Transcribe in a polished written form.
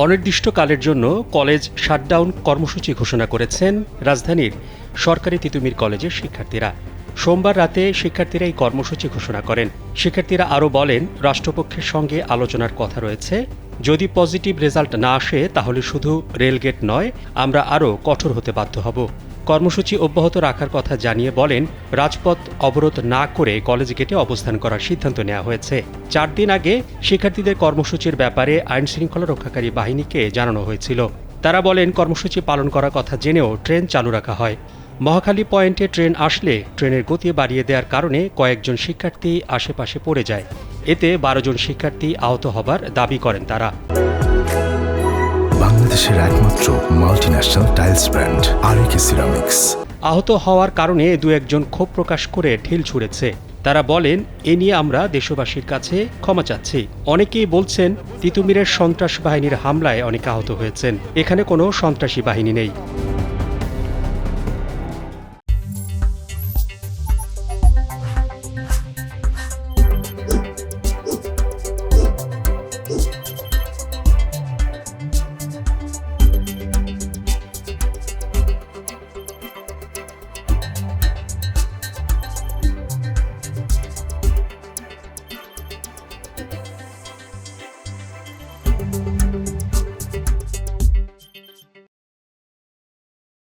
অনির্দিষ্টকালের জন্য college shutdown কর্মসূচি ঘোষণা করেছেন রাজধানীর সরকারি তিতুমীর কলেজের শিক্ষার্থীরা। সোমবার রাতে শিক্ষার্থীরা এই কর্মসূচি ঘোষণা করেন। শিক্ষার্থীরা আরও বলেন, রাষ্ট্রপক্ষের সঙ্গে আলোচনার কথা রয়েছে। যদি পজিটিভ রেজাল্ট না আসে তাহলে শুধু রেলগেট নয়, আমরা আরও কঠোর হতে বাধ্য হব। কর্মসূচি অব্যাহত রাখার কথা জানিয়ে বলেন, রাজপথ অবরোধ না করে কলেজ গেটে অবস্থান করার সিদ্ধান্ত নেওয়া হয়েছে। 4 দিন আগে শিক্ষার্থীদের কর্মসূচির ব্যাপারে আইনশৃঙ্খলা রক্ষাকারী বাহিনীকে জানানো হয়েছিল। তারা বলেন, কর্মসূচি পালন করার কথা জেনেও ট্রেন চালু রাখা হয়। মহাখালী পয়েন্টে ট্রেন আসলে ট্রেনের গতি বাড়িয়ে দেওয়ার কারণে কয়েকজন শিক্ষার্থী আশেপাশে পড়ে যায়। এতে 12 জন শিক্ষার্থী আহত হবার দাবি করেন তারা। বাংলাদেশের একমাত্র মাল্টিন্যাশনাল টাইলস ব্র্যান্ড আরএকে সিরামিক্স। আহত হওয়ার কারণে 2-1 জন ক্ষোভ প্রকাশ করে ঢিল ছুঁড়েছে। তারা বলেন, এ নিয়ে আমরা দেশবাসীর কাছে ক্ষমা চাচ্ছি। অনেকেই বলছেন, তিতুমীরের সন্ত্রাস বাহিনীর হামলায় অনেকে আহত হয়েছেন। এখানে কোনো সন্ত্রাসী বাহিনী নেই।